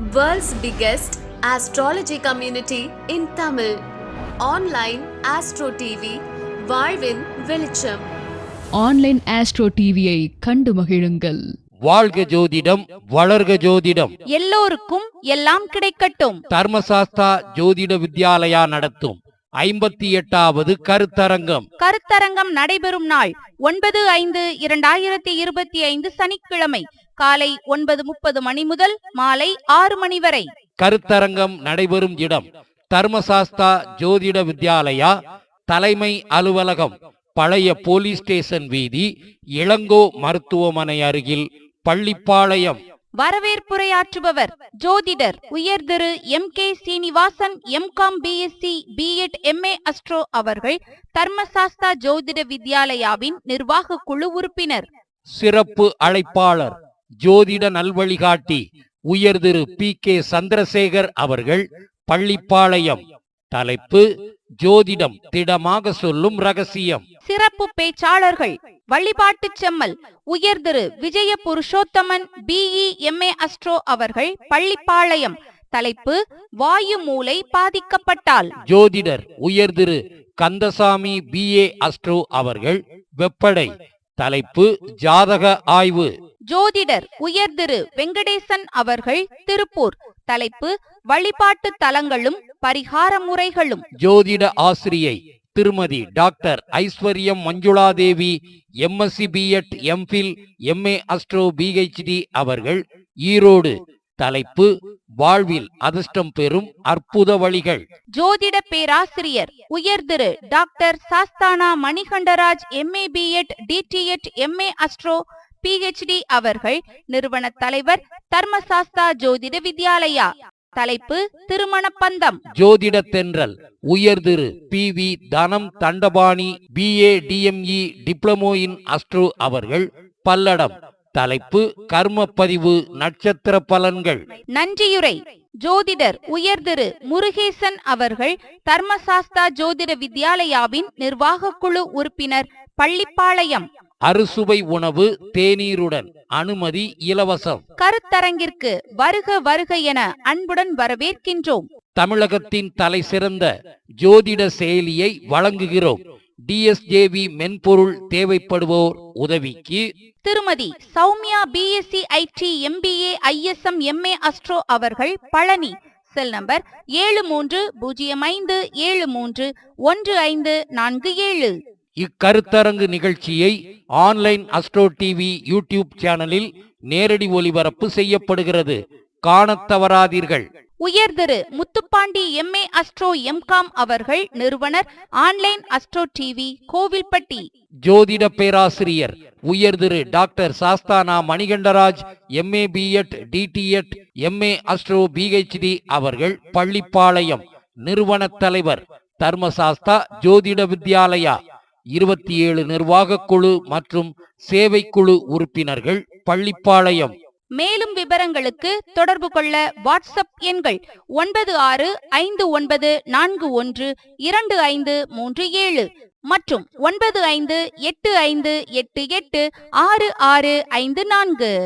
World's biggest astrology community in Tamil. Online Astro TV, வாழ்வின் வெளிச்சம். Online astro டிவியை கண்டு மகிழுங்கள். வாழ்க ஜோதிடம், வளர்க ஜோதிடம், எல்லோருக்கும் எல்லாம் கிடைக்கட்டும். தர்மசாஸ்தா ஜோதிட வித்யாலயா நடத்தும் 58வது கருத்தரங்கம் நடைபெறும் நாள் 9/5/2025 சனிக்கிழமை காலை 9:30 மணி முதல் மாலை 6 மணி வரை. கருத்தரங்கம் நடைபெறும் இடம் தர்மசாஸ்தா ஜோதிட வித்யாலயா, தலைமை அலுவலகம், பழைய போலீஸ் ஸ்டேஷன் வீதி, இளங்கோ மருத்துவமனை அருகில், பள்ளிப்பாளையம். வரவேற்புரையாற்றுபவர் ஜோதிடர் உயர் திரு MK Srinivasan, MCom BSc B.Ed MA astro அவர்கள், தர்மசாஸ்தா ஜோதிட வித்யாலயாவின் நிர்வாக குழு உறுப்பினர். சிறப்பு அழைப்பாளர் ஜோதிட நல்வழிகாட்டி உயர் திரு PK சந்திரசேகர் அவர்கள், பள்ளிப்பாளையம். தலைப்பு ஜோதிடம் திடமாக சொல்லும் ரகசியம். சிறப்பு பேச்சாளர்கள் வழிபாட்டு செம்மல் உயர் திரு Vijaya Purushothaman BE MA astro அவர்கள், பள்ளிப்பாளையம். தலைப்பு வாயு மூளை பாதிக்கப்பட்டால். ஜோதிடர் உயர் திரு கந்தசாமி BA அஸ்ட்ரோ அவர்கள், வெப்படை. தலைப்பு ஜாதக ஆய்வு. ஜோதிடர் உயர் திரு வெங்கடேசன் அவர்கள், திருப்பூர். தலைப்பு வழிபாட்டு தலங்களும் பரிகார முறைகளும். ஜோதிட ஆசிரியை திருமதி டாக்டர் ஐஸ்வர்யம் Manjula Devi, MSc B.Ed MPhil MA astro PhD அவர்கள், ஈரோடு. தலைப்பு வாழ்வில் அதிர்ஷ்டம் பெறும் அற்புத வழிகள். ஜோதிட பேராசிரியர் உயர் திரு doctor Sasthana Manikandaraj MA B.Ed DTEd MA astro PhD அவர்கள், நிறுவன தலைவர், தர்மசாஸ்தா ஜோதிட வித்யாலயா. தலைப்பு திருமண பந்தம். ஜோதிட தென்றல் உயர் Thiru PV Dhanam Dandapani BA DME diploma in astro அவர்கள், பல்லடம். தலைப்பு கர்ம பதிவு நட்சத்திர பலன்கள். நன்றியுரை ஜோதிடர் உயர் திரு முருகேசன் அவர்கள், தர்மசாஸ்தா ஜோதிட வித்யாலயாவின் நிர்வாக குழு உறுப்பினர், பள்ளிப்பாளையம். அறுசுவை உணவு தேநீருடன், அனுமதி இலவசம். கருத்தரங்கிற்கு வருக வருக என அன்புடன் வரவேற்கின்றோம். தமிழகத்தின் தலை சிறந்த ஜோதிட செயலியை வழங்குகிறோம். DSJV மென்பொருள் தேவைப்படுவோர் உதவிக்கு Thirumathi Soumya BSc IT MBA ISM MA astro அவர்கள், பழனி. Cell number 7305731547. இக்கருத்தரங்கு நிகழ்ச்சியை ஆன்லைன் அஸ்ட்ரோ டிவி யூடியூப் சேனலில் நேரடி ஒளிபரப்பு செய்யப்படுகிறது. காணத் தவறாதீர்கள். உயர் திரு முத்துப்பாண்டி MA அஸ்ட்ரோ MCom அவர்கள், நிறுவனர், ஆன்லைன் அஸ்ட்ரோ டிவி, கோவில்பட்டி. ஜோதிட பேராசிரியர் உயர் திரு doctor Sasthana Manikandaraj MA B.Ed DTEd MA astro PhD அவர்கள், பள்ளிப்பாளையம். நிறுவன தலைவர் தர்மசாஸ்தா ஜோதிட வித்யாலயா. 27 நிர்வாக குழு மற்றும் சேவை குழு உறுப்பினர்கள், பள்ளிப்பாளையம். மேலும் விவரங்களுக்கு தொடர்பு கொள்ள வாட்ஸ்அப் எண்கள் 9655412537 மற்றும் 9585886654.